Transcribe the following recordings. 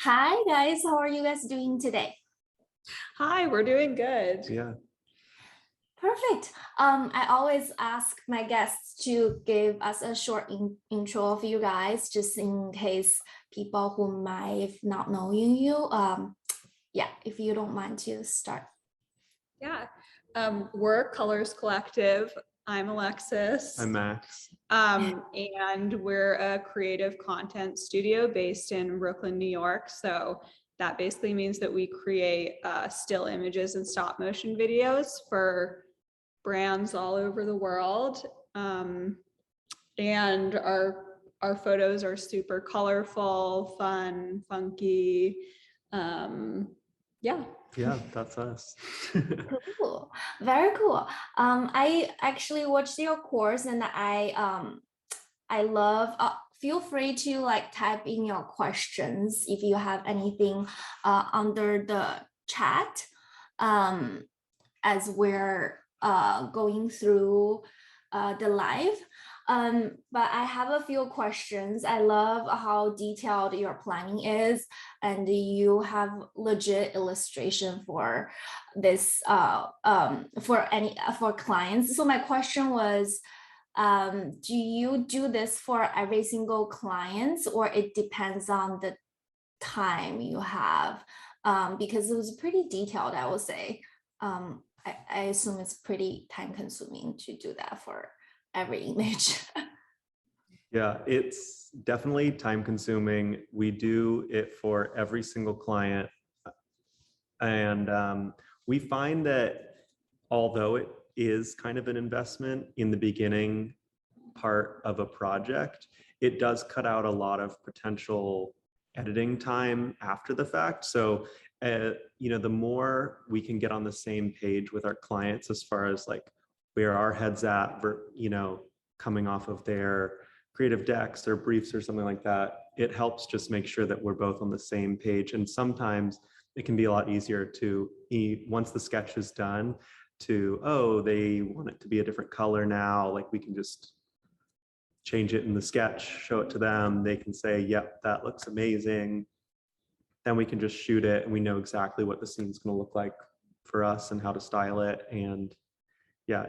Hi guys, how are you guys doing today? Hi, we're doing good. Yeah. Perfect. I always ask my guests to give us a short intro of you guys, just in case people who might not knowing you. Yeah, if you don't mind to start. Yeah. We're Colors Collective. I'm Alexis. I'm Max. And we're a creative content studio based in Brooklyn, New York. So that basically means that we create still images and stop motion videos for brands all over the world. And our photos are super colorful, fun, funky. Yeah. Yeah, that's us. Cool, very cool. I actually watched your course and I love. Feel free to like type in your questions if you have anything under the chat. As we're going through the live. But I have a few questions. I love how detailed your planning is, and you have legit illustration for this for clients. So my question was, do you do this for every single client, or it depends on the time you have? Because it was pretty detailed, I would say. I assume it's pretty time consuming to do that for every image. Yeah, it's definitely time consuming. We do it for every single client. And we find that although it is kind of an investment in the beginning part of a project, it does cut out a lot of potential editing time after the fact. So, the more we can get on the same page with our clients as far as like where our heads at, coming off of their creative decks or briefs or something like that, it helps just make sure that we're both on the same page. And sometimes it can be a lot easier to, once the sketch is done, they want it to be a different color now. Like we can just change it in the sketch, show it to them. They can say, yep, that looks amazing. Then we can just shoot it and we know exactly what the scene's going to look like for us and how to style it. And yeah,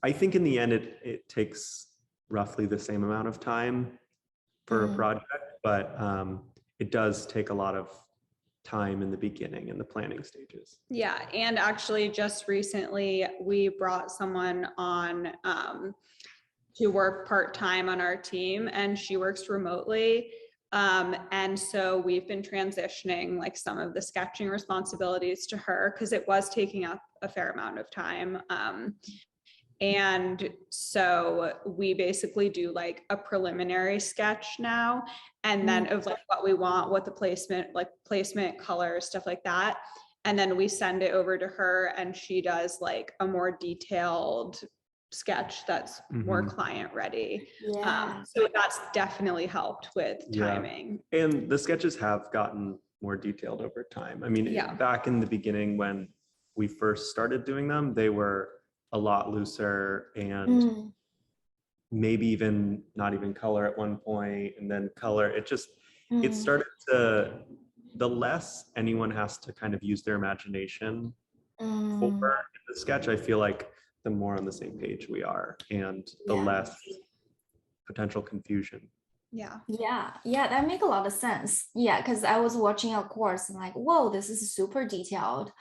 I think in the end, it takes roughly the same amount of time for a project, but it does take a lot of time in the beginning and the planning stages. Yeah, and actually just recently we brought someone on to work part-time on our team, and she works remotely. And so we've been transitioning like some of the sketching responsibilities to her because it was taking up a fair amount of time. And so we basically do like a preliminary sketch now, and then of like what we want, what the placement, color, stuff like that. And then we send it over to her and she does like a more detailed sketch that's more client ready. Yeah. So that's definitely helped with timing. Yeah. And the sketches have gotten more detailed over time. I mean, back in the beginning when we first started doing them, they were a lot looser and maybe even not even color at one point, and then color. It started to, the less anyone has to kind of use their imagination for the sketch, I feel like the more on the same page we are and the less potential confusion. Yeah, that makes a lot of sense. Yeah, because I was watching a course and like, whoa, this is super detailed,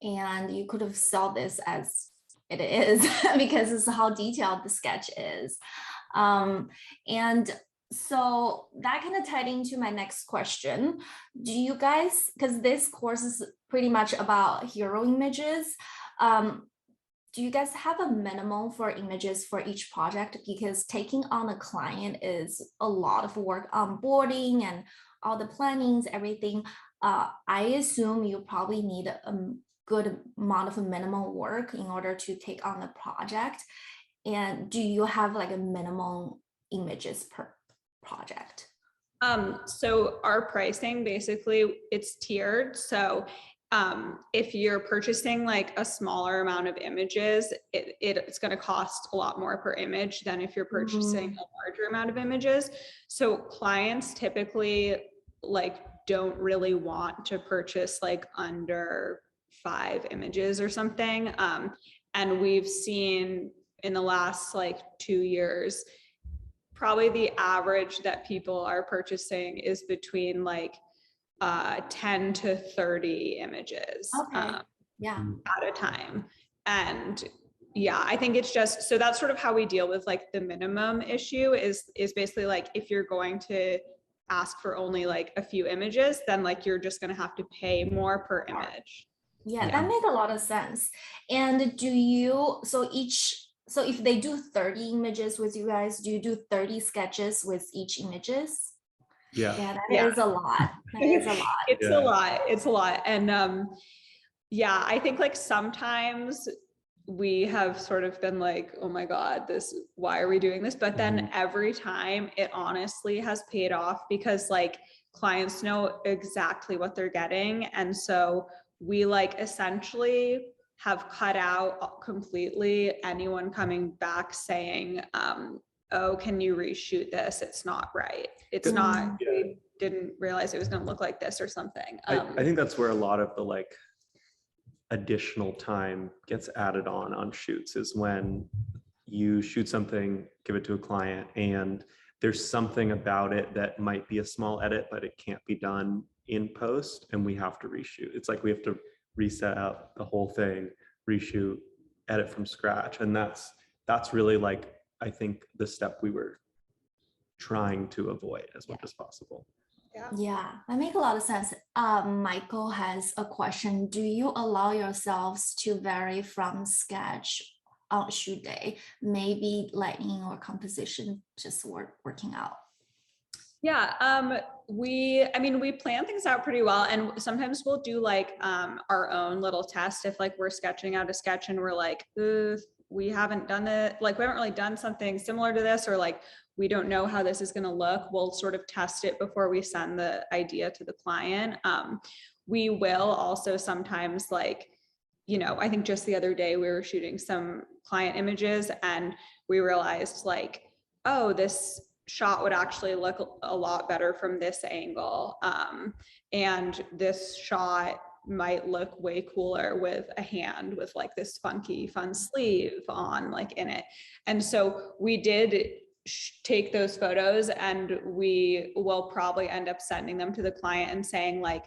and you could have saw this as it is because it's how detailed the sketch is. And so that kind of tied into my next question. Do you guys, because this course is pretty much about hero images, do you guys have a minimum for images for each project? Because taking on a client is a lot of work, onboarding and all the plannings, everything. I assume you probably need a good amount of minimal work in order to take on the project. And do you have like a minimum images per project? So our pricing, basically it's tiered. So if you're purchasing like a smaller amount of images, it's going to cost a lot more per image than if you're purchasing a larger amount of images. So clients typically like don't really want to purchase like under 5 images or something. And we've seen in the last like 2 years, probably the average that people are purchasing is between like 10 to 30 images Okay. Yeah. at a time. And yeah, I think it's just, so that's sort of how we deal with like the minimum issue is basically like, if you're going to ask for only like a few images, then like you're just going to have to pay more per image. Yeah, that makes a lot of sense. And do you, so if they do 30 images with you guys, do you do 30 sketches with each images? Yeah. Yeah, that is a lot. That is a lot. It's a lot. It's a lot. And yeah, I think like sometimes we have sort of been like, oh my God, why are we doing this? But then every time it honestly has paid off because like clients know exactly what they're getting. And so we like essentially have cut out completely anyone coming back saying, oh, can you reshoot this? It's not right. It's not, we didn't realize it was going to look like this or something. I think that's where a lot of the like additional time gets added on shoots is when you shoot something, give it to a client, and there's something about it that might be a small edit, but it can't be done in post, and we have to reshoot. It's like we have to reset out the whole thing, reshoot, edit from scratch, and that's really like I think the step we were trying to avoid as much as possible. Yeah, that makes a lot of sense. Michael has a question. Do you allow yourselves to vary from sketch on shoot day? Maybe lighting or composition just working out? Yeah, we plan things out pretty well, and sometimes we'll do like our own little test if like we're sketching out a sketch and we're like, we haven't done it, like we haven't really done something similar to this, or like we don't know how this is going to look. We'll sort of test it before we send the idea to the client. We will also sometimes like, I think just the other day we were shooting some client images and we realized like, oh, this shot would actually look a lot better from this angle. And this shot might look way cooler with a hand with like this funky fun sleeve on like in it. And so we did take those photos and we will probably end up sending them to the client and saying like,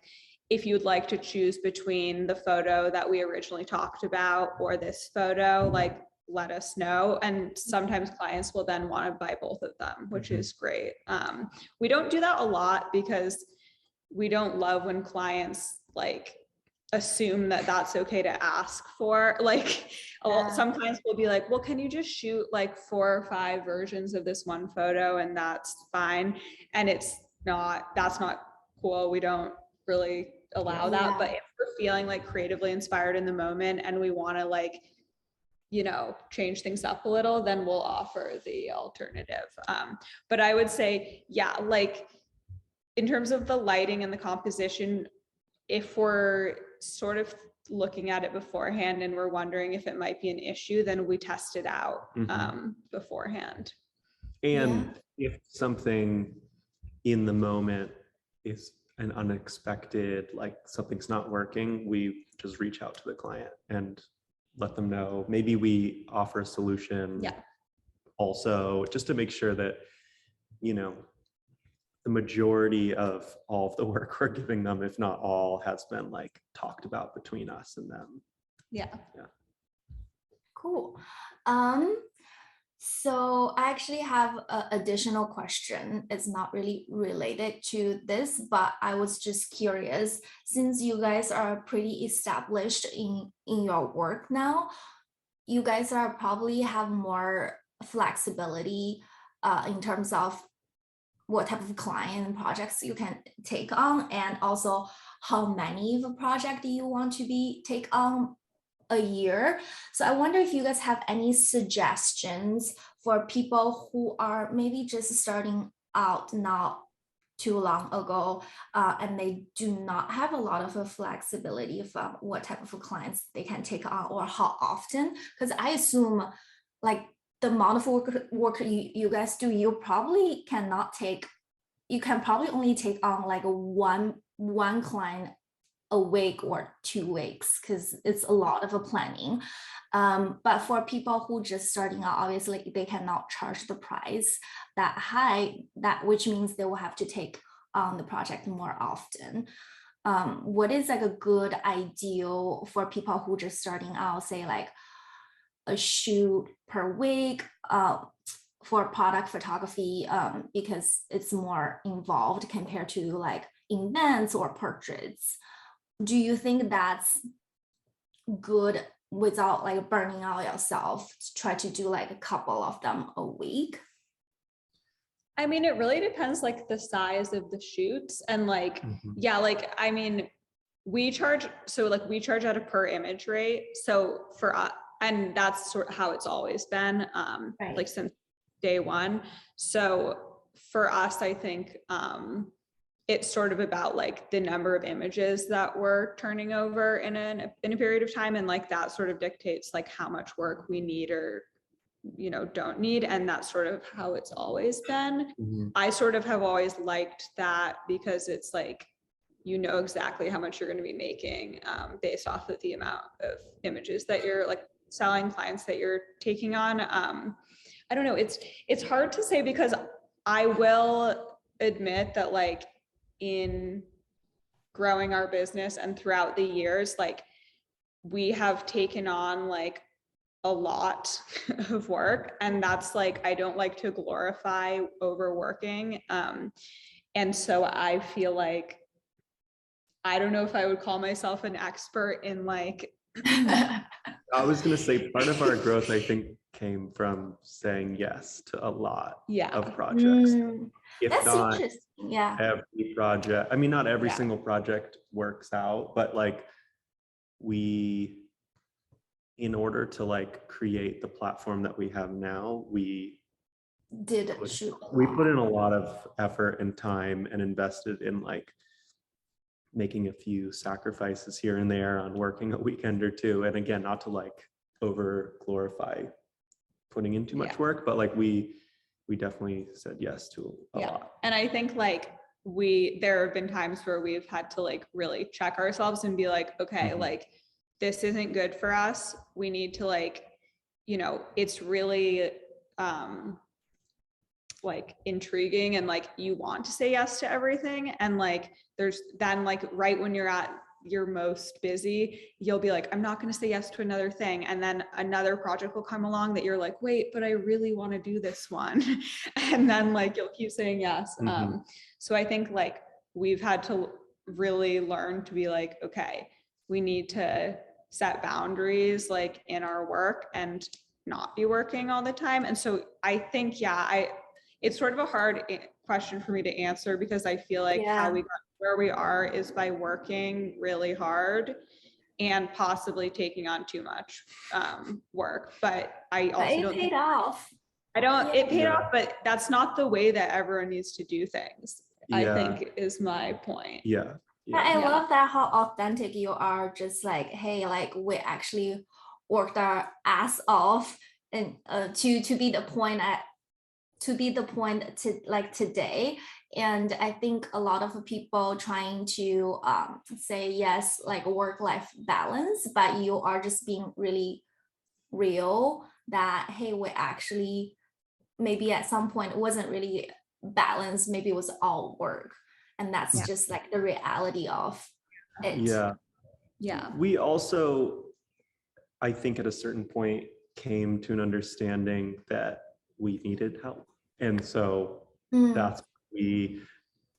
if you'd like to choose between the photo that we originally talked about or this photo, like let us know. And sometimes clients will then want to buy both of them, which is great. We don't do that a lot because we don't love when clients like assume that that's okay to ask for. Like some clients will be like, well, can you just shoot like 4 or 5 versions of this one photo and that's fine. And that's not cool. We don't really allow that. But if we're feeling like creatively inspired in the moment and we want to like, change things up a little, then we'll offer the alternative. But I would say, yeah, like in terms of the lighting and the composition, if we're sort of looking at it beforehand and we're wondering if it might be an issue, then we test it out beforehand. And if something in the moment is an unexpected, like something's not working, we just reach out to the client and let them know. Maybe we offer a solution also, just to make sure that, the majority of all of the work we're giving them, if not all, has been like talked about between us and them. Yeah. Cool. So I actually have an additional question. It's not really related to this, but I was just curious, since you guys are pretty established in your work now, you guys are probably have more flexibility in terms of what type of client and projects you can take on, and also how many of a project you want to take on a year. So I wonder if you guys have any suggestions for people who are maybe just starting out not too long ago, and they do not have a lot of flexibility of what type of clients they can take on or how often. Because I assume like the amount of work you guys do, you can probably only take on like one one client a week or 2 weeks, because it's a lot of a planning. But for people who just starting out, obviously they cannot charge the price that high, which means they will have to take on the project more often. What is like a good ideal for people who just starting out, say like a shoot per week for product photography, because it's more involved compared to like events or portraits? Do you think that's good without like burning out yourself to try to do like a couple of them a week? I mean, it really depends like the size of the shoots and like, yeah, like, I mean, we charge at a per image rate. So for us, and that's sort of how it's always been, Right. like since day one. So for us, I think, it's sort of about like the number of images that we're turning over in a period of time. And like that sort of dictates like how much work we need or, you know, don't need. And that's sort of how it's always been. I sort of have always liked that because it's like, you know exactly how much you're going to be making based off of the amount of images that you're like selling, clients that you're taking on. I don't know. It's hard to say because I will admit that like in growing our business and throughout the years, like we have taken on like a lot of work, and that's like, I don't like to glorify overworking. And so I feel like, I don't know if I would call myself an expert in like, I was going to say part of our growth, I think, came from saying yes to a lot of projects. If That's not interesting. Yeah. every project, I mean, not every single project works out, but like in order to like create the platform that we have now, we put in a lot of effort and time and invested in like making a few sacrifices here and there on working a weekend or two. And again, not to like over glorify putting in too much work, but like we definitely said yes to a lot. And I think like there have been times where we've had to like really check ourselves and be like, okay, like this isn't good for us. We need to like, you know, it's really like intriguing and like you want to say yes to everything. And like there's then like right when you're at your most busy, you'll be like, I'm not going to say yes to another thing. And then another project will come along that you're like, wait, but I really want to do this one. And then like you'll keep saying yes. So I think like we've had to really learn to be like, okay, we need to set boundaries like in our work and not be working all the time. And so I think, it's sort of a hard question for me to answer because I feel like how we got where we are is by working really hard and possibly taking on too much work. But I also don't paid off. It paid off, but that's not the way that everyone needs to do things, I think is my point. I love that how authentic you are, just like, hey, like we actually worked our ass off and to be the point to like today. And I think a lot of people trying to say yes, like work-life balance, but you are just being really real that, hey, we actually maybe at some point it wasn't really balanced, maybe it was all work. And that's just like the reality of it. We also, I think at a certain point came to an understanding that we needed help. And so that's we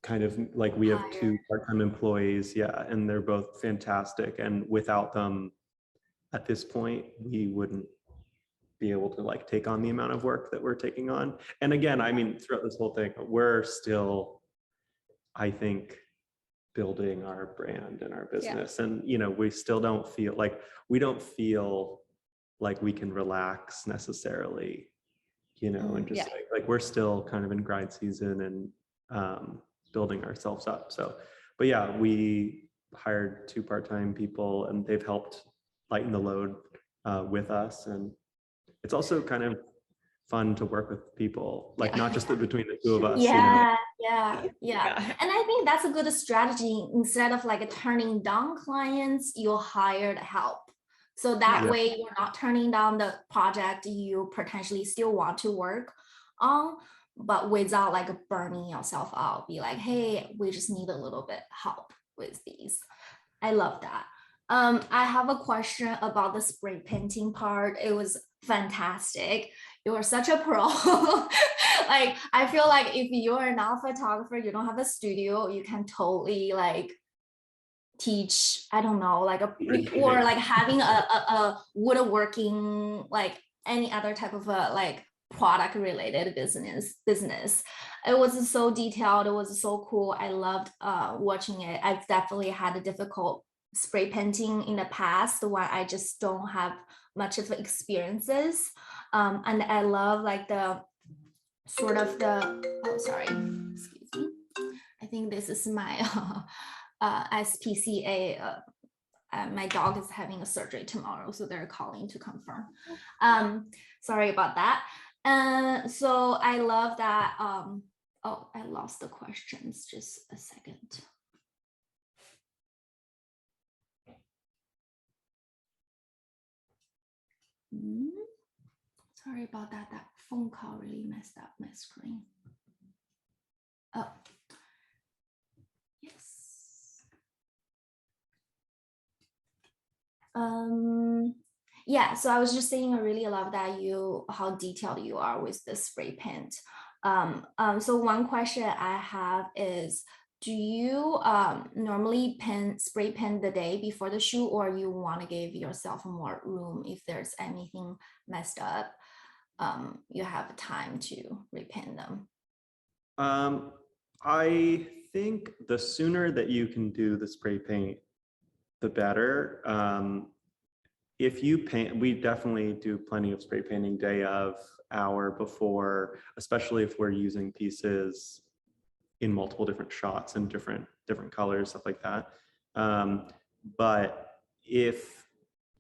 kind of like, we have 2 part-time employees, and they're both fantastic. And without them at this point, we wouldn't be able to like take on the amount of work that we're taking on. And again, I mean, throughout this whole thing, we're still, I think, building our brand and our business. And, you know, we still don't feel like we can relax necessarily, you know, and just like we're still kind of in grind season and building ourselves up. So, but we hired 2 part-time people and they've helped lighten the load with us. And it's also kind of fun to work with people, like Yeah. not just between the two of us. Yeah. Yeah. And I think that's a good strategy. Instead of like turning down clients, you hired help. So that Yeah. way you're not turning down the project you potentially still want to work on, but without like burning yourself out. Be like, hey, we just need a little bit help with these. I love that. I have a question about the spray painting part. It was fantastic. You are such a pro. Like, I feel like if you're not a photographer, you don't have a studio, you can totally like teach, I don't know, like or like having a woodworking, like any other type of a like product related business. It was so detailed, it was so cool. I loved watching it. I've definitely had a difficult spray painting in the past where I just don't have much of experiences. And I love like the sort of the, oh sorry, excuse me, I think this is my SPCA. My dog is having a surgery tomorrow, so they're calling to confirm. Sorry about that. So I love that. Oh, I lost the questions. Just a second. Sorry about that. That phone call really messed up my screen. Oh, yes. Yeah, so I was just saying I really love that how detailed you are with the spray paint. So one question I have is, do you normally spray paint the day before the shoot, or you want to give yourself more room if there's anything messed up? You have time to repaint them. I think the sooner that you can do the spray paint, the better. If you paint, we definitely do plenty of spray painting day of, hour before, especially if we're using pieces in multiple different shots and different colors, stuff like that. But if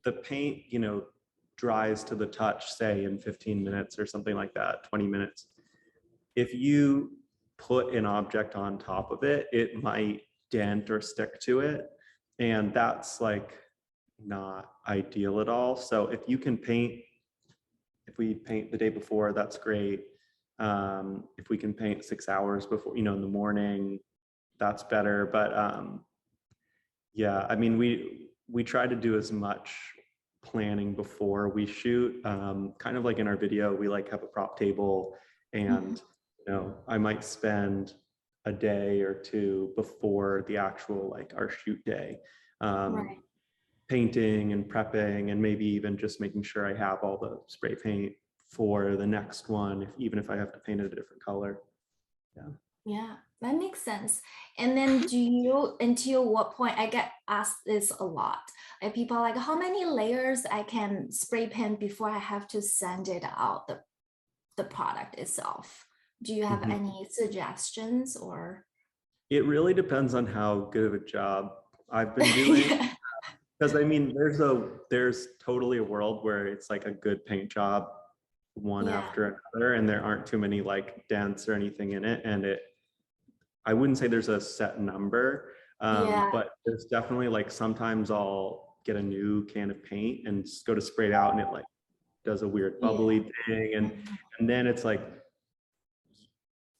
the paint, dries to the touch, say in 15 minutes or something like that, 20 minutes, if you put an object on top of it, it might dent or stick to it. And that's like not ideal at all. So if you can paint, if we paint the day before, that's great. If we can paint 6 hours before, in the morning, that's better. But yeah, I mean, we try to do as much planning before we shoot. Kind of like in our video, we like have a prop table, and I might spend a day or two before the actual like our shoot day, Right. painting and prepping, and maybe even just making sure I have all the spray paint for the next one, even if I have to paint it a different color. Yeah, that makes sense. And then until what point, I get asked this a lot. Like people are like, how many layers I can spray paint before I have to send it out, the product itself? Do you have any suggestions or? It really depends on how good of a job I've been doing. Because I mean, there's totally a world where it's like a good paint job one after another, and there aren't too many like dents or anything in it. And I wouldn't say there's a set number, but there's definitely like sometimes I'll get a new can of paint and go to spray it out, and it like does a weird bubbly thing, and then it's like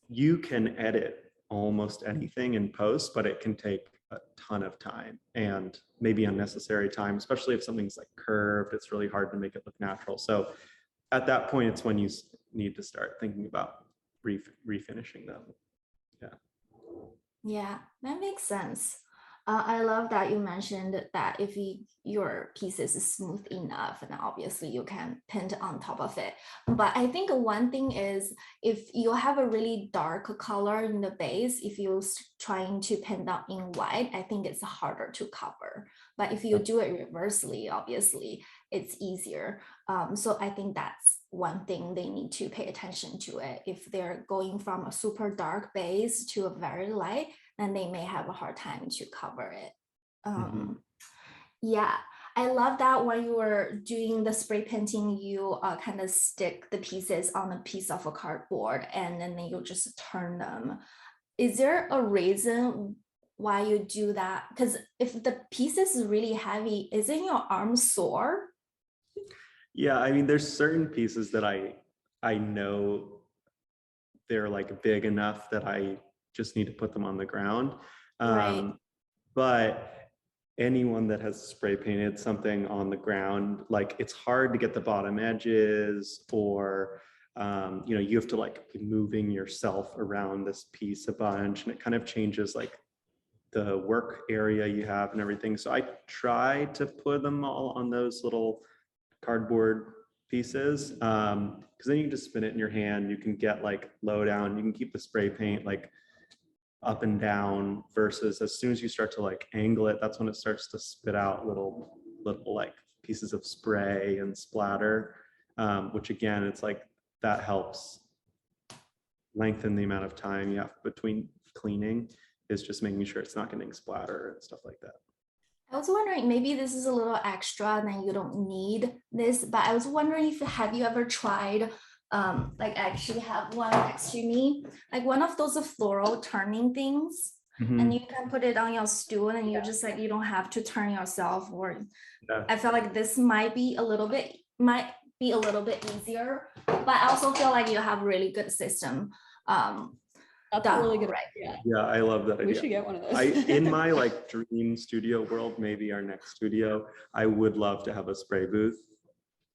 you can edit almost anything in post, but it can take a ton of time and maybe unnecessary time, especially if something's like curved. It's really hard to make it look natural. So at that point, it's when you need to start thinking about refinishing them. Yeah, that makes sense. I love that you mentioned that if your piece is smooth enough, then obviously you can paint on top of it. But I think one thing is if you have a really dark color in the base, if you're trying to paint that in white, I think it's harder to cover. But if you do it reversely, obviously it's easier. So I think that's one thing they need to pay attention to it. If they're going from a super dark base to a very light, then they may have a hard time to cover it. Yeah, I love that when you were doing the spray painting, you kind of stick the pieces on a piece of a cardboard and then you just turn them. Is there a reason why you do that? Because if the pieces is really heavy, isn't your arm sore? Yeah, I mean, there's certain pieces that I know they're like big enough that I just need to put them on the ground. Right. But anyone that has spray painted something on the ground, like it's hard to get the bottom edges, or you have to like be moving yourself around this piece a bunch, and it kind of changes like the work area you have and everything. So I try to put them all on those little cardboard pieces, because then you can just spin it in your hand. You can get like low down, you can keep the spray paint like up and down, versus as soon as you start to like angle it, that's when it starts to spit out little like pieces of spray and splatter, which again, it's like that helps lengthen the amount of time you have between cleaning, is just making sure it's not getting splatter and stuff like that. I was wondering, maybe this is a little extra and then you don't need this, but I was wondering if have you ever tried, like I actually have one next to me, like one of those floral turning things, and you can put it on your stool and you just like, you don't have to turn yourself, or Yeah. I feel like this might be a little bit easier, but I also feel like you have really good system. That's done a really good right. Yeah, I love that idea. We should get one of those. In my like dream studio world, maybe our next studio, I would love to have a spray booth,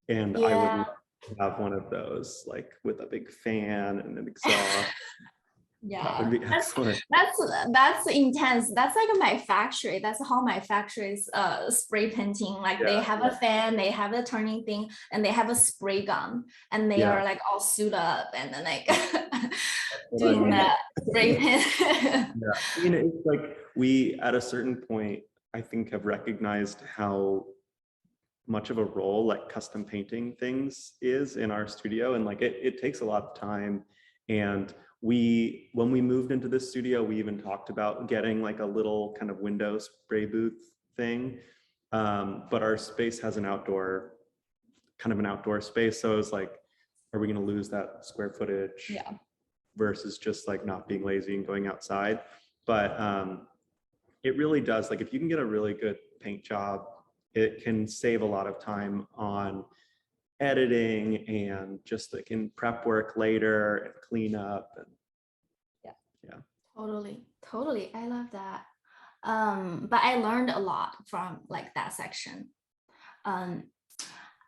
and I would Yeah. love to have one of those like with a big fan and an exhaust. That would be excellent. That's intense. That's like my factory. That's how my factory's spray painting. Like they have a fan, they have a turning thing, and they have a spray gun, and they are like all suited up and then like doing that spray paint. Yeah, it's like we at a certain point, I think, have recognized how much of a role like custom painting things is in our studio, and like it takes a lot of time. And when we moved into this studio, we even talked about getting like a little kind of window spray booth thing, but our space has an outdoor space, so it was like, are we going to lose that square footage? Yeah. Versus just like not being lazy and going outside. But it really does, like if you can get a really good paint job, it can save a lot of time on editing and just like in prep work later and cleanup. And yeah. Totally. I love that. But I learned a lot from like that section.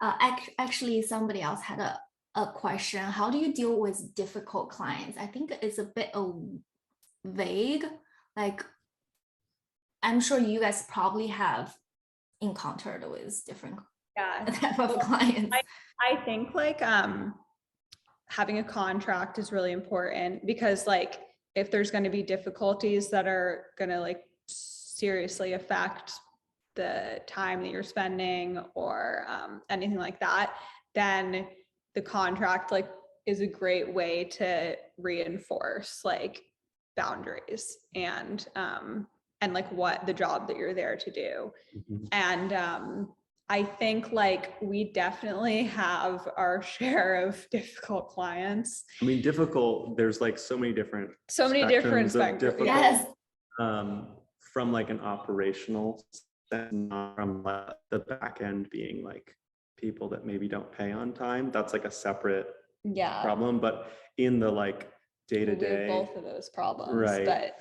Actually, somebody else had a question. How do you deal with difficult clients? I think it's a bit vague. Like, I'm sure you guys probably have encountered with different type of clients. I think like having a contract is really important, because like if there's going to be difficulties that are going to like seriously affect the time that you're spending or anything like that, then the contract like is a great way to reinforce like boundaries and like what the job that you're there to do. And I think like we definitely have our share of difficult clients. I mean, difficult, there's like so many different spectrums. Yes. From like an operational sense, not from the back end being like people that maybe don't pay on time. That's like a separate problem. But in the like day-to-day, both of those problems. Right. But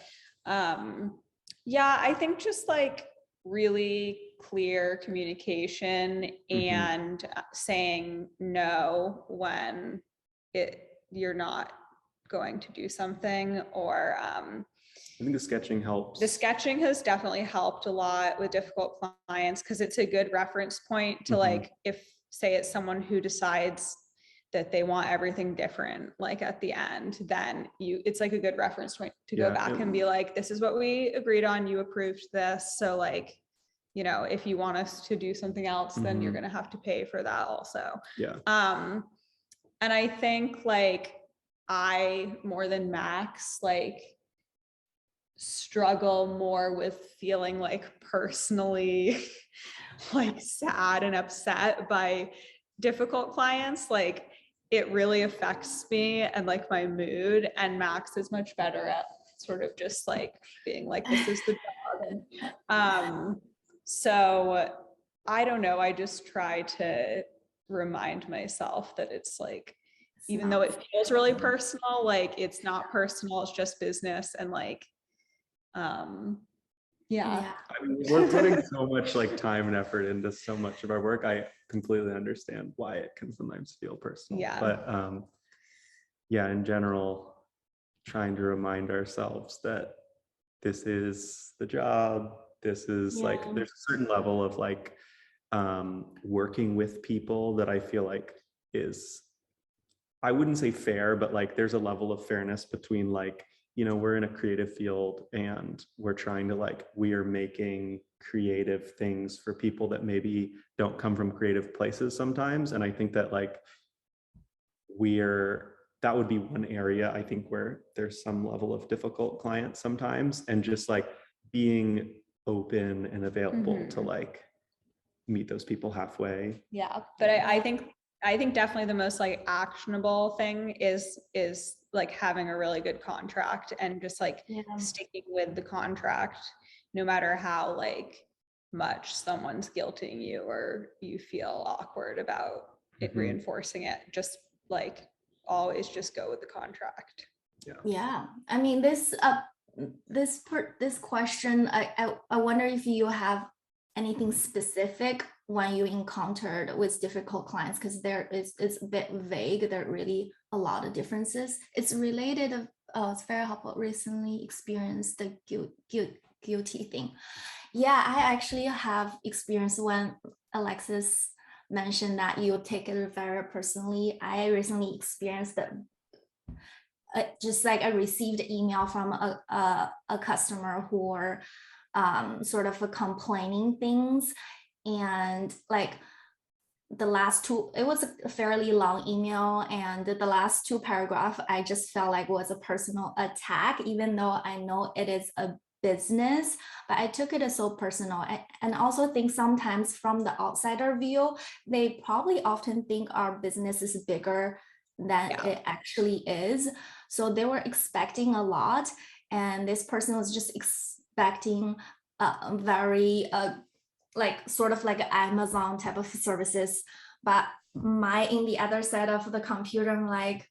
I think just like really clear communication and saying no when you're not going to do something, or I think the sketching helps. The sketching has definitely helped a lot with difficult clients, because it's a good reference point to like, if say it's someone who decides that they want everything different, like at the end, then it's like a good reference point to go back and be like, this is what we agreed on, you approved this. So like, you know, if you want us to do something else, then you're going to have to pay for that also. Yeah. And I think like I, more than Max, like struggle more with feeling like personally like sad and upset by difficult clients. Like it really affects me and like my mood, and Max is much better at sort of just like being like, this is the job. So I don't know, I just try to remind myself that it's like, even though it feels really personal, like it's not personal, it's just business. And like yeah. I mean, we're putting so much like time and effort into so much of our work. I completely understand why it can sometimes feel personal. Yeah. But yeah, in general, trying to remind ourselves that this is the job. This is like, there's a certain level of like working with people that I feel like is, I wouldn't say fair, but like there's a level of fairness between like, you know, we're in a creative field and we're trying to like, we are making creative things for people that maybe don't come from creative places sometimes. And I think that like that would be one area I think where there's some level of difficult clients sometimes, and just like being open and available to like meet those people halfway. Yeah, but I think definitely the most like actionable thing is like having a really good contract and just like sticking with the contract, no matter how like much someone's guilting you or you feel awkward about it reinforcing it. Just like always just go with the contract. Yeah. I mean, this question, I wonder if you have anything specific when you encountered with difficult clients, because it's a bit vague. There are really a lot of differences. It's related. It's very helpful. Recently experienced the guilty thing. Yeah, I actually have experienced when Alexis mentioned that you take it very personally. I recently experienced that. Just like I received email from a customer who were sort of complaining things, and like the last two, it was a fairly long email, and the last two paragraphs I just felt like was a personal attack, even though I know it is a business, but I took it as so personal. And also think sometimes from the outsider view, they probably often think our business is bigger than it actually is. So they were expecting a lot, and this person was just expecting a very like sort of like Amazon type of services. But in the other side of the computer, I'm like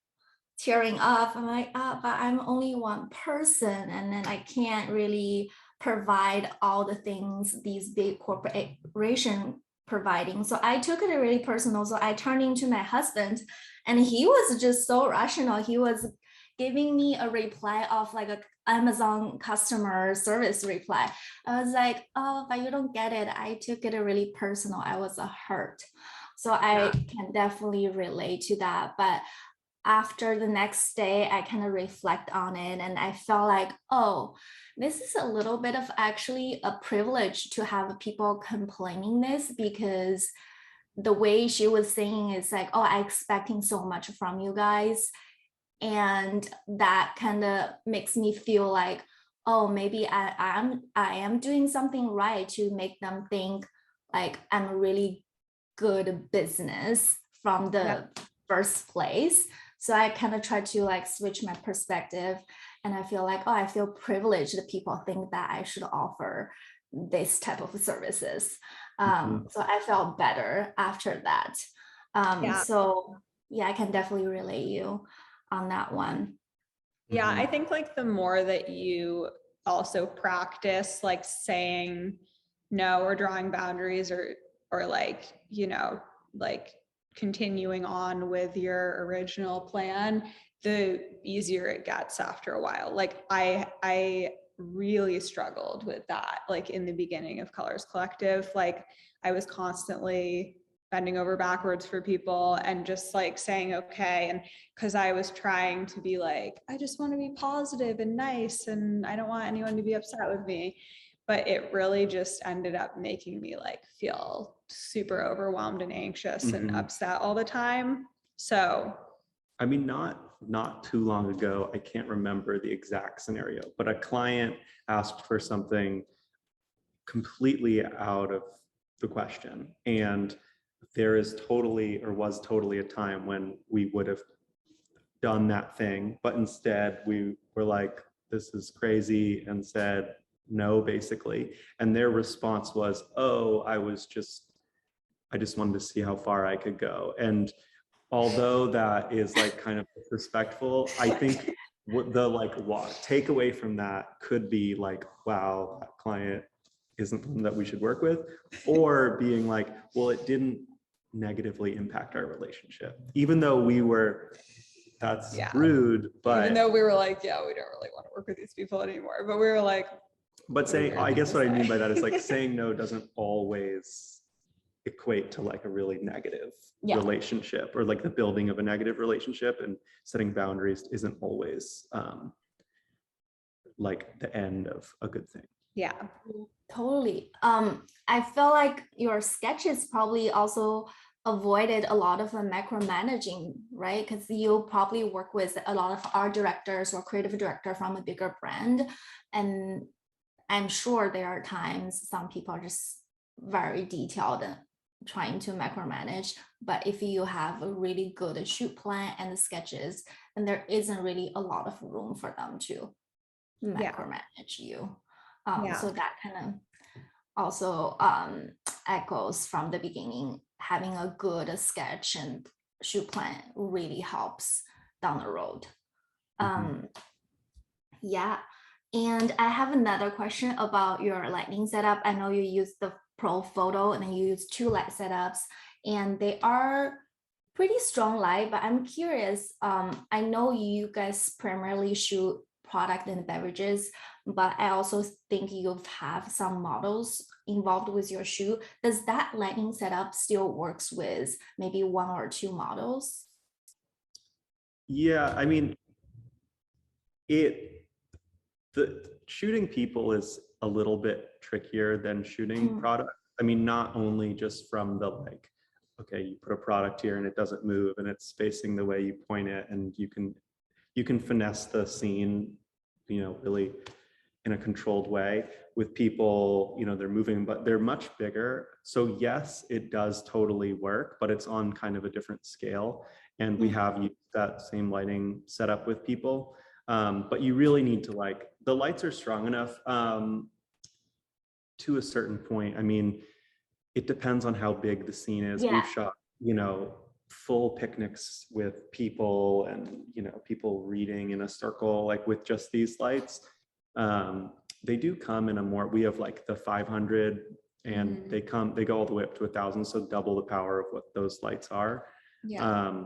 tearing up. I'm like, but I'm only one person, and then I can't really provide all the things these big corporation providing. So I took it really personal. So I turned into my husband, and he was just so rational. He was giving me a reply of like a Amazon customer service reply. I was like, oh, but you don't get it. I took it really personal. I was hurt. So I can definitely relate to that. But after the next day, I kind of reflect on it, and I felt like, oh, this is a little bit of actually a privilege to have people complaining this, because the way she was saying is like, oh, I'm expecting so much from you guys. And that kind of makes me feel like, oh, maybe I am doing something right to make them think like I'm a really good business from the first place. So I kind of try to like switch my perspective, and I feel like, oh, I feel privileged that people think that I should offer this type of services. So I felt better after that. So yeah, I can definitely relate you on that one. Yeah, I think like the more that you also practice like saying no or drawing boundaries or like, you know, like continuing on with your original plan, the easier it gets after a while. Like I really struggled with that, like in the beginning of Colors Collective. Like I was constantly bending over backwards for people and just like saying okay, and because I was trying to be like, I just want to be positive and nice and I don't want anyone to be upset with me, but it really just ended up making me like feel super overwhelmed and anxious and upset all the time. So I mean, not not too long ago, I can't remember the exact scenario, but a client asked for something completely out of the question. And there is totally, or was totally, a time when we would have done that thing, but instead we were like, this is crazy, and said no, basically. And their response was, oh, I just wanted to see how far I could go. And although that is like kind of disrespectful, I think what the takeaway from that could be like, wow, that client isn't one that we should work with, or being like, well, it didn't negatively impact our relationship, even though that's rude, but even though we were like, yeah, we don't really want to work with these people anymore, but we were like, but saying, I guess what I mean by that is like saying no doesn't always equate to like a really negative relationship, or like the building of a negative relationship, and setting boundaries isn't always like the end of a good thing. Yeah, totally. I feel like your sketches probably also avoided a lot of the micromanaging, right? Because you probably work with a lot of art directors or creative director from a bigger brand, and I'm sure there are times some people are just very detailed and trying to micromanage. But if you have a really good shoot plan and the sketches, then there isn't really a lot of room for them to micromanage you. So that kind of also echoes from the beginning. Having a good sketch and shoot plan really helps down the road. Yeah. And I have another question about your lighting setup. I know you use the Pro Photo and then you use 2 light setups, and they are pretty strong light, but I'm curious. I know you guys primarily shoot product and beverages, but I also think you have some models involved with your shoot. Does that lighting setup still works with maybe 1 or 2 models? Yeah, I mean, the shooting people is a little bit trickier than shooting product. I mean, not only just from the like, okay, you put a product here and it doesn't move and it's facing the way you point it, and you can finesse the scene, really in a controlled way. With people, they're moving, but they're much bigger. So yes, it does totally work, but it's on kind of a different scale. And we have used that same lighting setup with people. But you really need to the lights are strong enough to a certain point. I mean, it depends on how big the scene is. Yeah. We've shot, full picnics with people, and, people reading in a circle, like with just these lights. They do come in we have like the 500, and they go all the way up to 1,000. So double the power of what those lights are. yeah.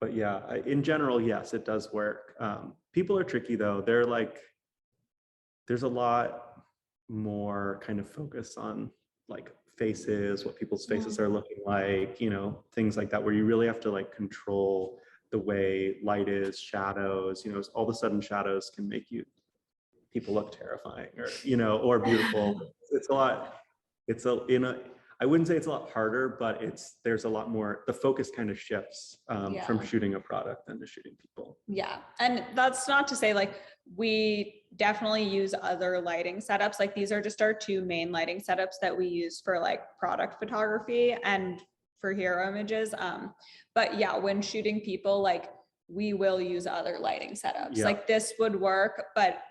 But yeah, in general, yes, it does work. People are tricky though. They're like, there's a lot more kind of focus on like faces, what people's faces are looking like, things like that, where you really have to like control the way light is, shadows, all of a sudden shadows can make people look terrifying, or beautiful. I wouldn't say it's a lot harder, but there's a lot more, the focus kind of shifts from shooting a product than to shooting people. Yeah. And that's not to say like we definitely use other lighting setups. Like these are just our 2 main lighting setups that we use for like product photography and for hero images. But yeah, when shooting people, like we will use other lighting setups. Yeah. Like this would work, but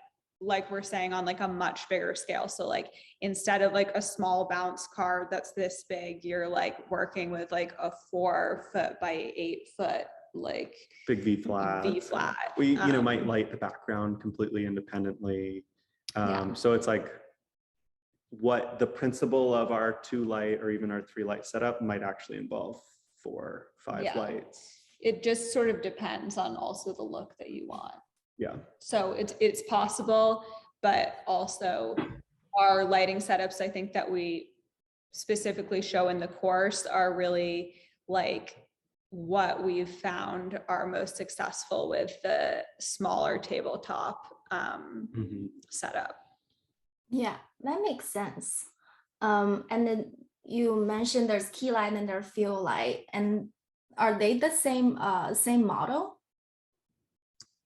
like we're saying, on like a much bigger scale. So like instead of like a small bounce card that's this big, you're like working with like a 4 foot by 8 foot, like big V flat. We, might light the background completely independently. So it's like what the principle of our 2 light or even our 3 light setup might actually involve 4, 5 lights. It just sort of depends on also the look that you want. Yeah. So it's possible, but also our lighting setups, I think that we specifically show in the course are really like what we've found are most successful with the smaller tabletop setup. Yeah, that makes sense. And then you mentioned there's key light and there's field light, and are they the same model?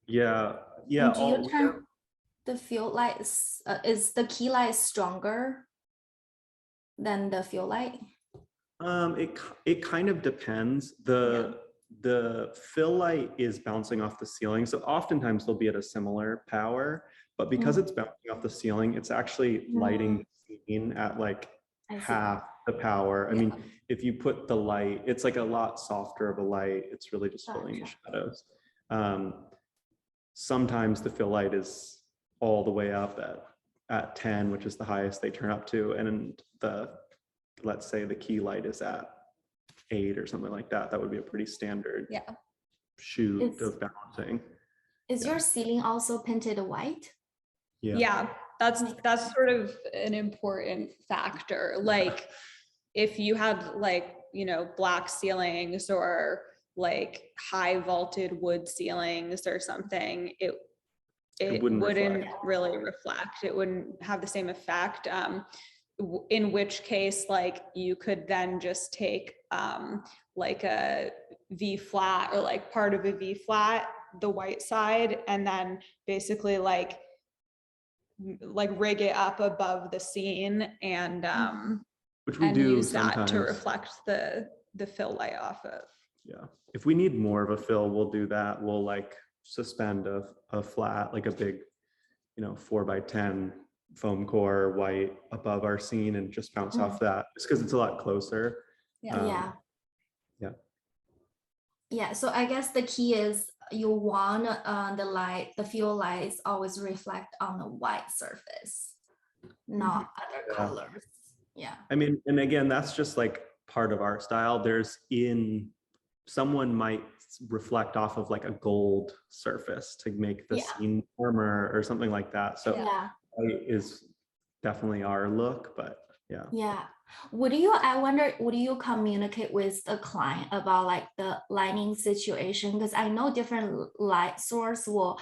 Yeah, yeah. And do you turn the field light, is the key light stronger than the field light? It kind of depends. The fill light is bouncing off the ceiling, so oftentimes they'll be at a similar power, but because it's bouncing off the ceiling, it's actually lighting the scene at like I see. half the power. I Yeah. mean, if you put the light, it's like a lot softer of a light. It's really just filling the Gotcha. shadows. Sometimes the fill light is all the way up at 10, which is the highest they turn up to, and let's say the key light is at 8 or something like that. That would be a pretty standard shoot of balancing. Is your ceiling also painted white? Yeah, that's sort of an important factor. Like if you had like, you know, black ceilings or like high vaulted wood ceilings or something, it wouldn't really reflect. It wouldn't have the same effect. In which case, like you could then just take like a V flat or like part of a V flat, the white side, and then basically like rig it up above the scene and which we do use sometimes. that to reflect the fill light off of. Yeah, if we need more of a fill, we'll do that. We'll like suspend a flat, like a big, 4x10 foam core white above our scene and just bounce off that, just because it's a lot closer. Yeah. So I guess the key is you want the field lights always reflect on the white surface, not other colors. Yeah. I mean, and again, that's just like part of our style. Someone might reflect off of like a gold surface to make the scene warmer or something like that. So white is definitely our look, but yeah. I wonder, would you communicate with the client about like the lighting situation? Because I know different light source will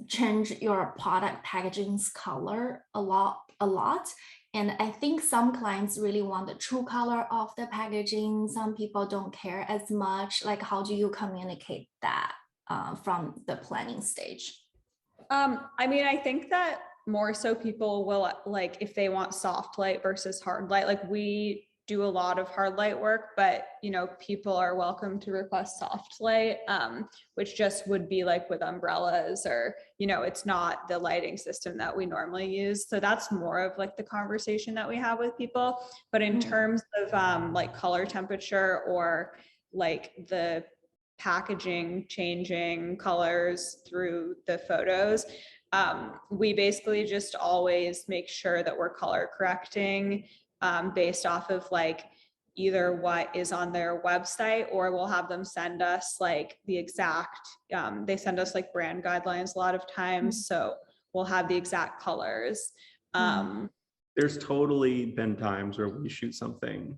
change your product packaging's color a lot. And I think some clients really want the true color of the packaging. Some people don't care as much. Like, how do you communicate that from the planning stage? I mean, I think that more so people will like if they want soft light versus hard light. Like we do a lot of hard light work, but people are welcome to request soft light, which just would be like with umbrellas or it's not the lighting system that we normally use. So that's more of like the conversation that we have with people. But in terms of like color temperature or like the packaging changing colors through the photos, we basically just always make sure that we're color correcting based off of like either what is on their website, or we'll have them send us like the exact, they send us like brand guidelines a lot of times. So we'll have the exact colors. There's totally been times where we shoot something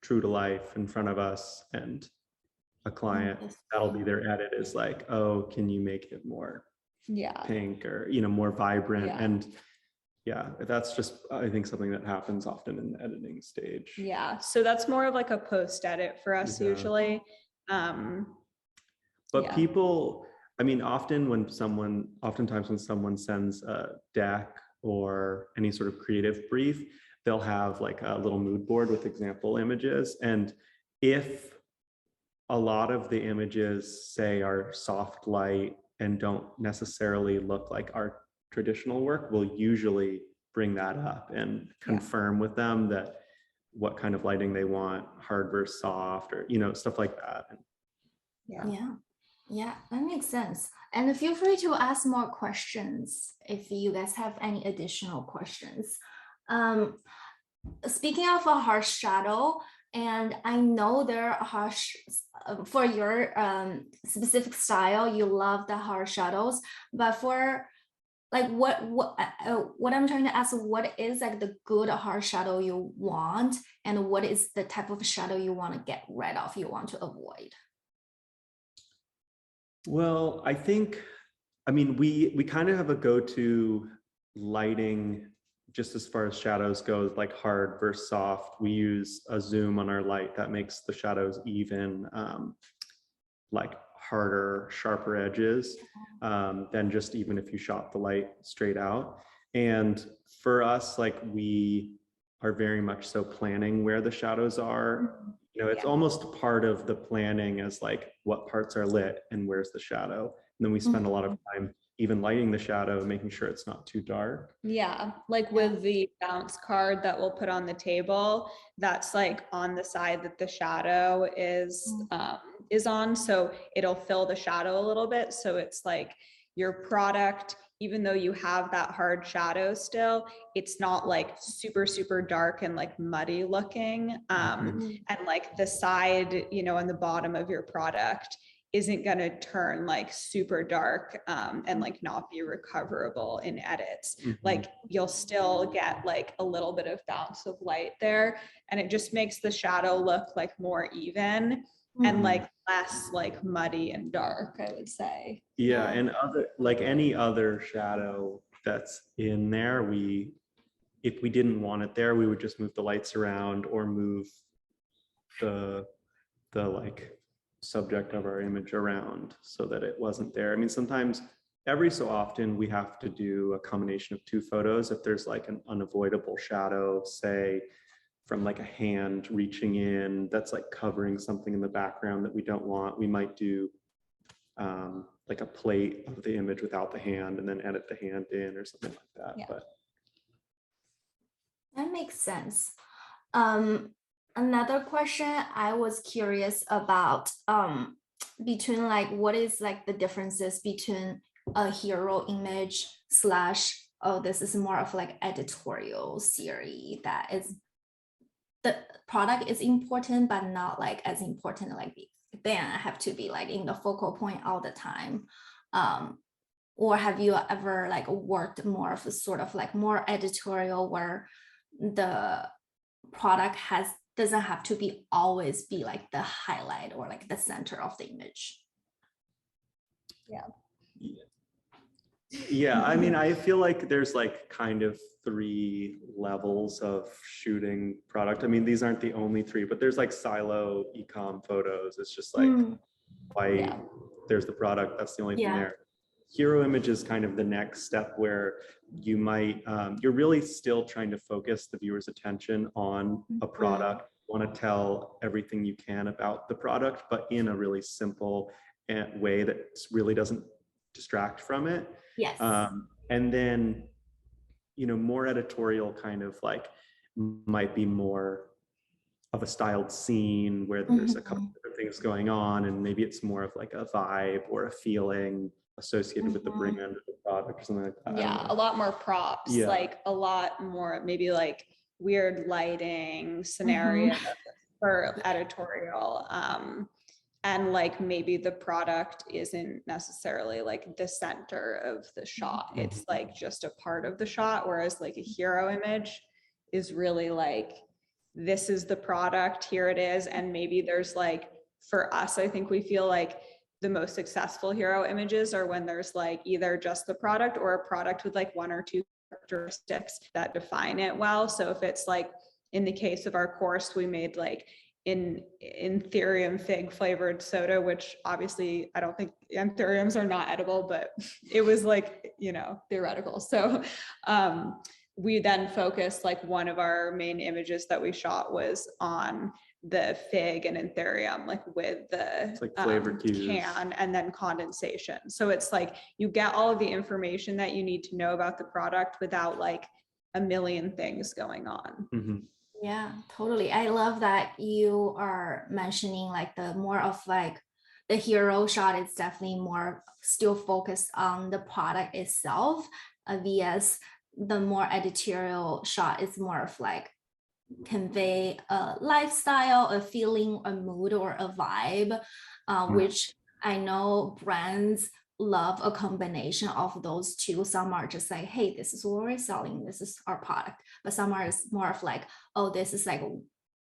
true to life in front of us and a client, that'll be their edit, is like, oh, can you make it more pink or more vibrant? And that's just, I think, something that happens often in the editing stage. So that's more of like a post edit for us usually. But people, I mean, oftentimes when someone sends a deck or any sort of creative brief, they'll have like a little mood board with example images. And if a lot of the images, say, are soft light and don't necessarily look like our traditional work, we'll usually bring that up and confirm with them that what kind of lighting they want, hard versus soft, or stuff like that. Yeah, that makes sense. And feel free to ask more questions if you guys have any additional questions. Speaking of a harsh shadow, and I know there are harsh, for your specific style, you love the harsh shadows, but for like what I'm trying to ask, what is like the good harsh shadow you want, and what is the type of shadow you want to get rid of, you want to avoid? Well, I mean, we kind of have a go-to lighting just as far as shadows goes, like hard versus soft. We use a zoom on our light that makes the shadows even. Like harder, sharper edges than just even if you shot the light straight out. And for us, like we are very much so planning where the shadows are. You know, it's almost part of the planning as like what parts are lit and where's the shadow. And then we spend a lot of time even lighting the shadow, making sure it's not too dark. Yeah, like with the bounce card that we'll put on the table, that's like on the side that the shadow is on, so it'll fill the shadow a little bit. So it's like your product, even though you have that hard shadow still, it's not like super, super dark and like muddy looking. And like the side, you know, on the bottom of your product isn't going to turn like super dark and like not be recoverable in edits. Like you'll still get like a little bit of bounce of light there, and it just makes the shadow look like more even and like less like muddy and dark, I would say. Yeah, and other like any other shadow that's in there, if we didn't want it there, we would just move the lights around or move the like subject of our image around so that it wasn't there. I mean, sometimes every so often we have to do a combination of two photos if there's like an unavoidable shadow, say from like a hand reaching in that's like covering something in the background that we don't want. We might do like a plate of the image without the hand and then edit the hand in or something like that. Yeah. But that makes sense. Another question I was curious about between like what is like the differences between a hero image slash, oh, this is more of like editorial series that is the product is important but not like as important, like then I have to be like in the focal point all the time. Or have you ever like worked more of a sort of like more editorial where the product doesn't have to be always be like the highlight or like the center of the image? yeah, I mean, I feel like there's like kind of 3 levels of shooting product. I mean, these aren't the only 3, but there's like silo e-com photos. It's just like white, there's the product, that's the only thing there. Hero image is kind of the next step where you might, you're really still trying to focus the viewer's attention on a product, want to tell everything you can about the product, but in a really simple way that really doesn't distract from it. Yes. And then, you know, more editorial kind of like might be more of a styled scene where there's a couple of things going on, and maybe it's more of like a vibe or a feeling associated with the brand of the product or something like that. Yeah, a lot more props, like a lot more maybe like weird lighting scenario for editorial. And like maybe the product isn't necessarily like the center of the shot. It's like just a part of the shot, whereas like a hero image is really like, this is the product, here it is. And maybe there's like, for us, I think we feel like the most successful hero images are when there's like either just the product or a product with like 1 or 2 characteristics that define it well. So if it's like, in the case of our course, we made like in Anthurium fig flavored soda, which obviously I don't think Anthuriums are not edible, but it was like, you know, theoretical. So we then focused, like one of our main images that we shot was on the fig and Anthurium, like with the like flavored can and then condensation. So it's like you get all of the information that you need to know about the product without like a million things going on. Yeah, totally. I love that you are mentioning like the more of like the hero shot is definitely more still focused on the product itself, vs the more editorial shot is more of like convey a lifestyle, a feeling, a mood, or a vibe, which I know brands love a combination of those two. Some are just like, hey, this is what we're selling, this is our product. But some are more of like, oh, this is like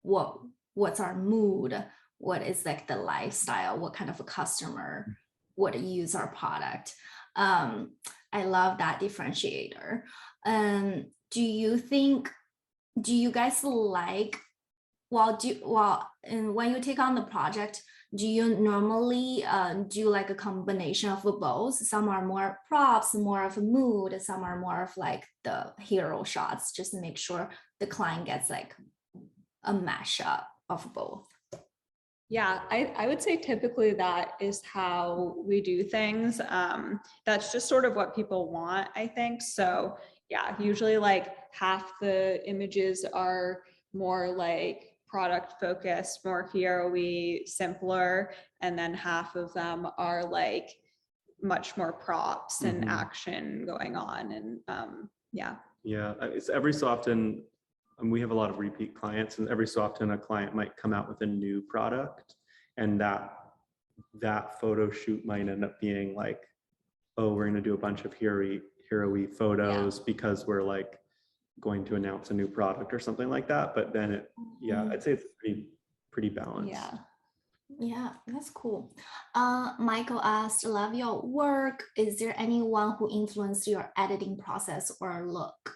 what's our mood, what is like the lifestyle, what kind of a customer would use our product. I love that differentiator. Do you guys like, and when you take on the project, do you normally do like a combination of both? Some are more props, more of a mood, some are more of like the hero shots, just to make sure the client gets like a mashup of both. Yeah, I would say typically that is how we do things. That's just sort of what people want, I think. So yeah, usually like half the images are more like product focused, more hero-y, simpler, and then half of them are like much more props and action going on. And yeah. Yeah, it's every so often, and we have a lot of repeat clients, and every so often a client might come out with a new product, and that photo shoot might end up being like, oh, we're going to do a bunch of hero-y photos because we're like going to announce a new product or something like that. But then I'd say it's pretty balanced. Yeah, that's cool. Michael asked, love your work. Is there anyone who influenced your editing process or look?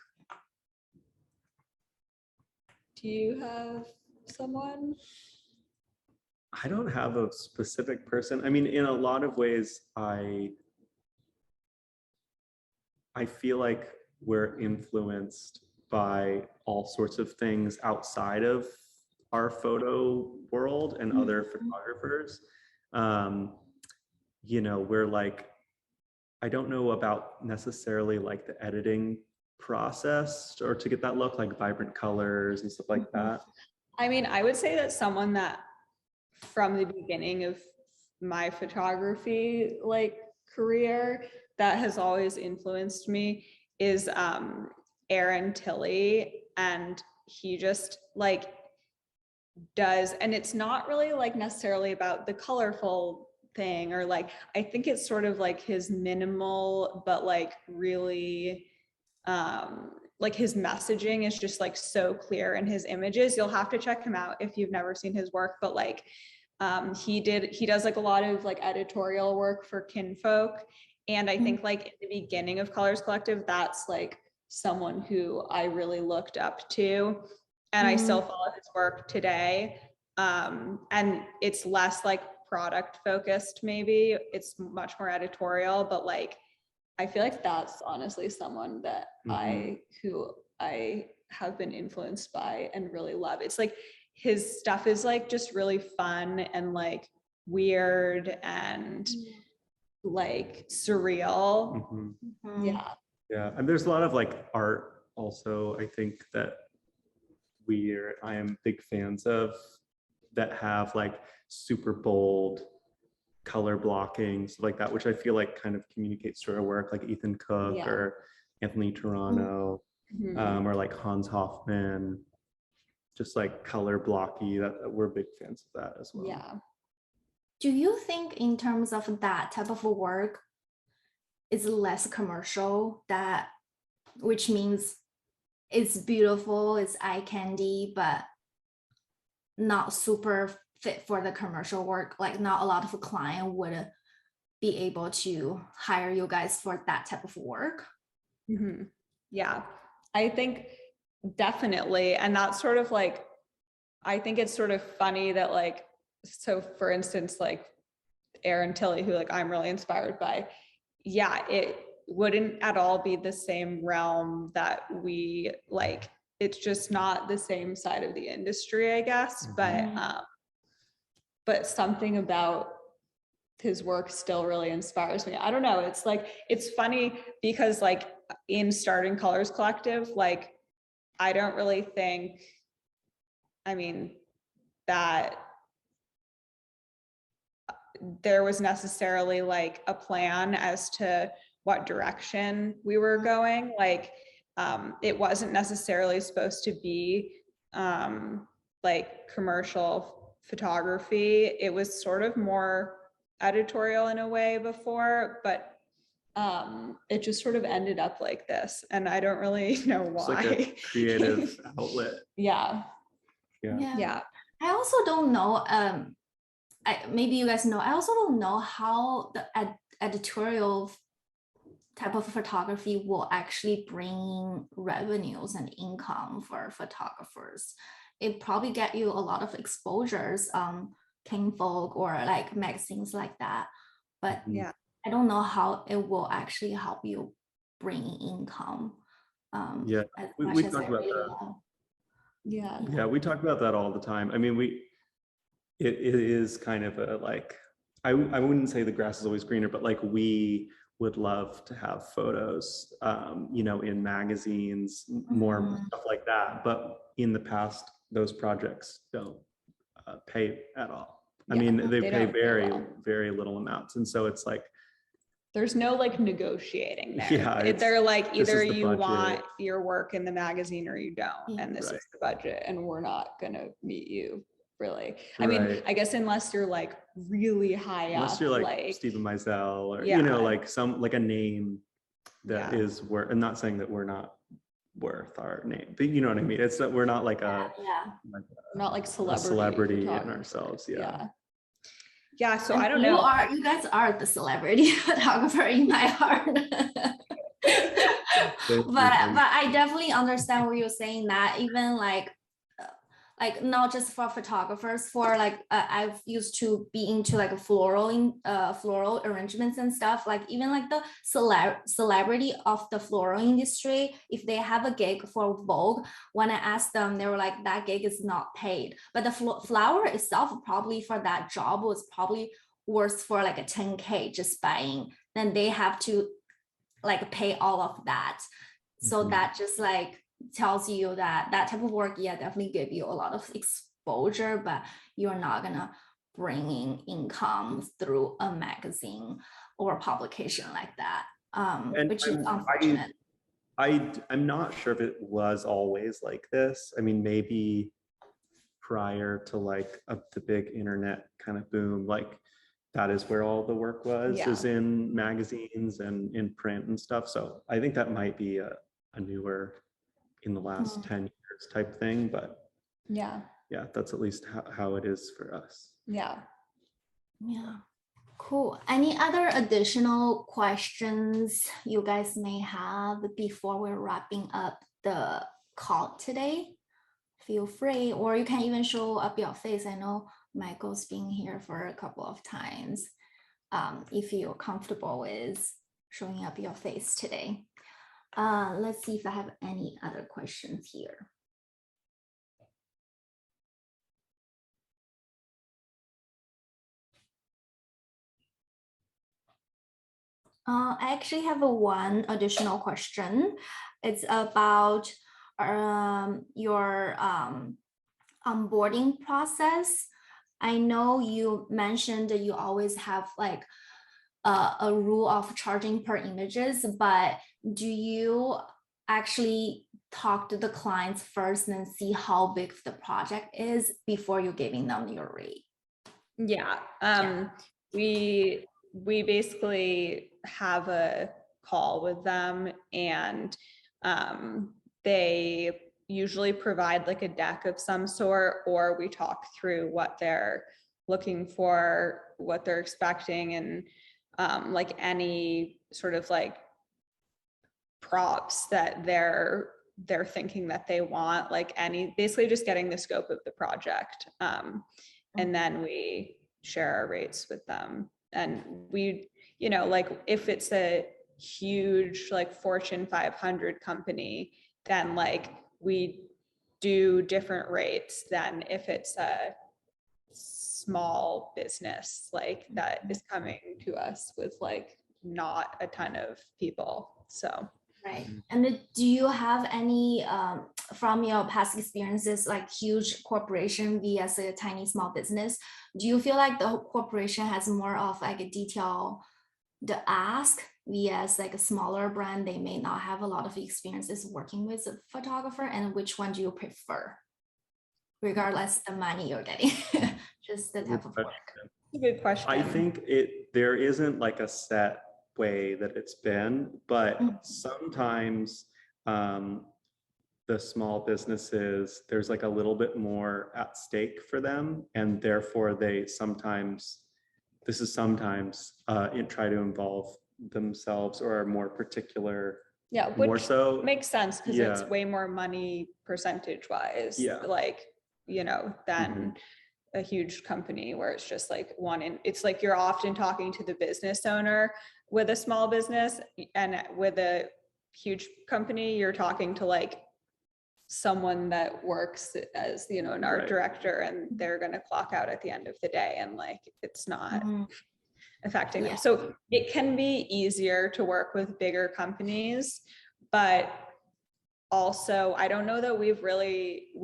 Do you have someone? I don't have a specific person. I mean, in a lot of ways, I feel like we're influenced by all sorts of things outside of our photo world and other photographers. You know, we're like, I don't know about necessarily like the editing process or to get that look, like vibrant colors and stuff like that. I mean, I would say that someone that from the beginning of my photography like career that has always influenced me is Aaron Tilley, and he just like does, and it's not really like necessarily about the colorful thing, or like I think it's sort of like his minimal but like really like his messaging is just like so clear in his images. You'll have to check him out if you've never seen his work, but like he does like a lot of like editorial work for Kinfolk, and I think like in the beginning of Colors Collective, that's like someone who I really looked up to, and I still follow his work today. And it's less like product focused, maybe it's much more editorial, but like I feel like that's honestly someone that I have been influenced by and really love. It's like his stuff is like just really fun and like weird and like surreal. Yeah, and there's a lot of like art also, I think, that I am big fans of, that have like super bold color blocking, stuff like that, which I feel like kind of communicates to our work, like Ethan Cook or Anthony Toronto, or like Hans Hoffman, just like color blocky. That we're big fans of that as well. Yeah. Do you think in terms of that type of work is less commercial, that which means it's beautiful, it's eye candy, but not super fit for the commercial work? Like not a lot of a client would be able to hire you guys for that type of work. Yeah, I think definitely. And that's sort of like, I think it's sort of funny that like, so for instance, like Aaron Tilley, who like I'm really inspired by, it wouldn't at all be the same realm that we like. It's just not the same side of the industry, I guess. But something about his work still really inspires me. I don't know. It's like, it's funny because like in starting Colors Collective, like I don't really think, I mean, that there was necessarily like a plan as to what direction we were going. Like it wasn't necessarily supposed to be like commercial photography. It was sort of more editorial in a way before, but it just sort of ended up like this, and I don't really know why. It's like a creative outlet. Yeah. I also don't know, maybe you guys know, I also don't know how the editorial type of photography will actually bring revenues and income for photographers. It probably get you a lot of exposures. Kinfolk or like magazines like that. But Yeah. I don't know how it will actually help you bring in income. Yeah, As we much as talked I about really that. love. Yeah. Yeah, we talk about that all the time. I mean, it is kind of a like, I wouldn't say the grass is always greener, but like we would love to have photos, you know, in magazines, more stuff like that. But in the past, those projects don't pay at all. I mean, they pay don't very, well. very little amounts. And so it's like, There's no like negotiating there. Yeah, They're like, this is either the you budget. want your work in the magazine or you don't. Yeah. And this Right. is the budget and we're not gonna meet you really. I mean, Right. I guess unless you're like really high unless up, you're like Stephen Meisel or, Yeah. you know, like a name that Yeah. is worth, I'm not saying that we're not worth our name, but you know what I mean? It's that we're not like Yeah. not like a celebrity celebrity in photographer. ourselves. Yeah. Yeah, so And I don't know. You guys are the celebrity photographer in my heart. But I definitely understand what you're saying, that even like not just for photographers, for like I've used to be into like floral arrangements and stuff, like even like the celebrity of the floral industry, if they have a gig for Vogue, when I asked them, they were like, that gig is not paid, but the flower itself probably for that job was probably worth for like a 10K just buying, then they have to like pay all of that. So that just like tells you that type of work, definitely give you a lot of exposure, but you're not gonna bring in income through a magazine or publication like that, which is unfortunate. I'm not sure if it was always like this. I mean, maybe prior to like the big internet kind of boom, like that is where all the work was, is in magazines and in print and stuff. So I think that might be a newer, in the last 10 years type thing, but yeah, that's at least how it is for us. Yeah, cool. Any other additional questions you guys may have before we're wrapping up the call today? Feel free, or you can even show up your face. I know Michael's been here for a couple of times. If you're comfortable with showing up your face today. Let's see if I have any other questions here. I actually have one additional question. It's about your onboarding process. I know you mentioned that you always have like a rule of charging per images, but do you actually talk to the clients first and see how big the project is before you're giving them your rate? Yeah. We basically have a call with them, and they usually provide like a deck of some sort, or we talk through what they're looking for, what they're expecting, and like any sort of like props that they're thinking that they want, like basically just getting the scope of the project. And then we share our rates with them. And we, you know, like if it's a huge like Fortune 500 company, then like we do different rates than if it's a small business like that is coming to us with like not a ton of people. So right. And do you have any from your past experiences, like huge corporation vs a tiny small business, do you feel like the corporation has more of like a detail the ask vs like a smaller brand, they may not have a lot of experiences working with a photographer, and which one do you prefer regardless the money you're getting? Just the type of work. a good question. I think there isn't like a set way that it's been, but sometimes the small businesses, there's like a little bit more at stake for them, and therefore they sometimes try to involve themselves or are more particular. Yeah, more which so makes sense because it's way more money percentage wise, like, you know, than a huge company where it's just like it's like you're often talking to the business owner with a small business, and with a huge company, you're talking to like someone that works as, you know, an art director, and they're going to clock out at the end of the day, and like it's not affecting them. So it can be easier to work with bigger companies, but also I don't know that we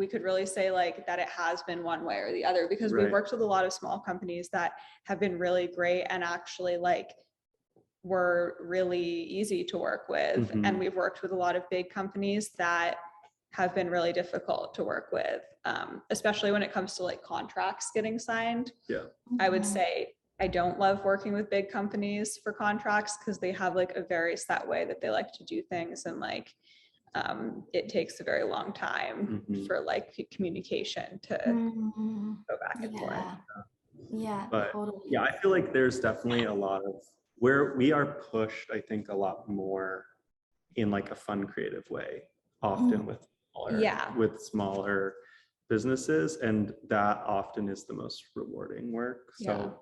could really say like that it has been one way or the other, because we've worked with a lot of small companies that have been really great and actually like were really easy to work with. And we've worked with a lot of big companies that have been really difficult to work with, especially when it comes to like contracts getting signed. I would say I don't love working with big companies for contracts, because they have like a very set way that they like to do things, and like it takes a very long time for like communication to go back and forth. But Totally. yeah, I feel like there's definitely a lot of where we are pushed, I think, a lot more in like a fun, creative way, often with smaller businesses, and that often is the most rewarding work. So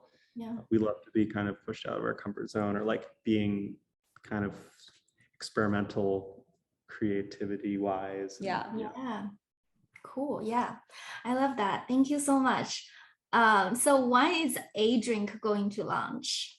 we love to be kind of pushed out of our comfort zone, or like being kind of experimental creativity wise. Cool. I love that. Thank you so much. So when is A Drink going to launch?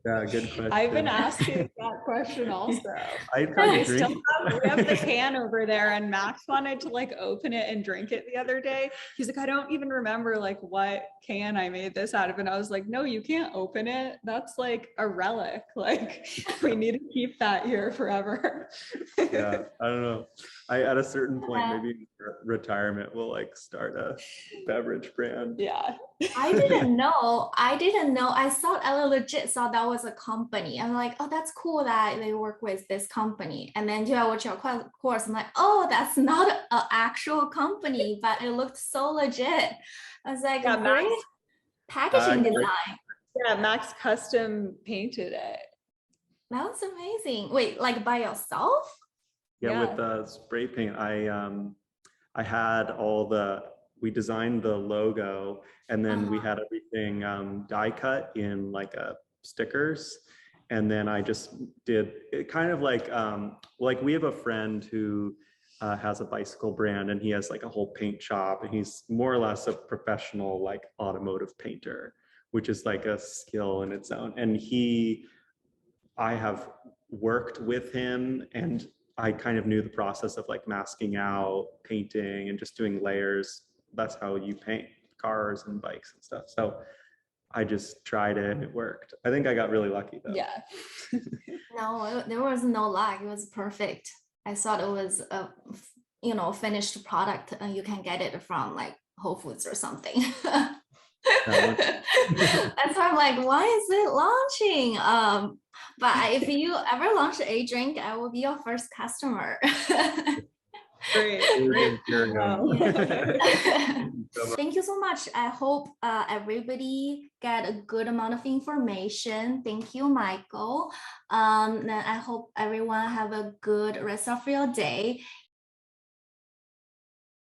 Yeah, good question. I've been asking that question also. I tried to drink. We have the can over there, and Max wanted to like open it and drink it the other day. He's like, I don't even remember like what can I made this out of. And I was like, no, you can't open it. That's like a relic. Like we need to keep that here forever. Yeah, I don't know. At a certain point, maybe in retirement, we'll like start a beverage brand. Yeah. I didn't know. I legit thought that was a company. I'm like, oh, that's cool that they work with this company. And then I watch your course. I'm like, oh, that's not an actual company, but it looked so legit. I was like, great packaging design. Yeah, Max custom painted it. That was amazing. Wait, like by yourself? Yeah, with spray paint. I had we designed the logo, and then we had everything die cut in like stickers. And then I just did it kind of like we have a friend who has a bicycle brand, and he has like a whole paint shop, and he's more or less a professional like automotive painter, which is like a skill in its own. And I have worked with him, and I kind of knew the process of like masking out, painting, and just doing layers. That's how you paint cars and bikes and stuff. So I just tried it and it worked. I think I got really lucky though. Yeah. No, there was no lag. It was perfect. I thought it was a finished product, and you can get it from like Whole Foods or something. That's why I'm like, why is it launching? But if you ever launch A Drink, I will be your first customer. Great. Thank you so much. I hope everybody get a good amount of information. Thank you, Michael. Then I hope everyone have a good rest of your day.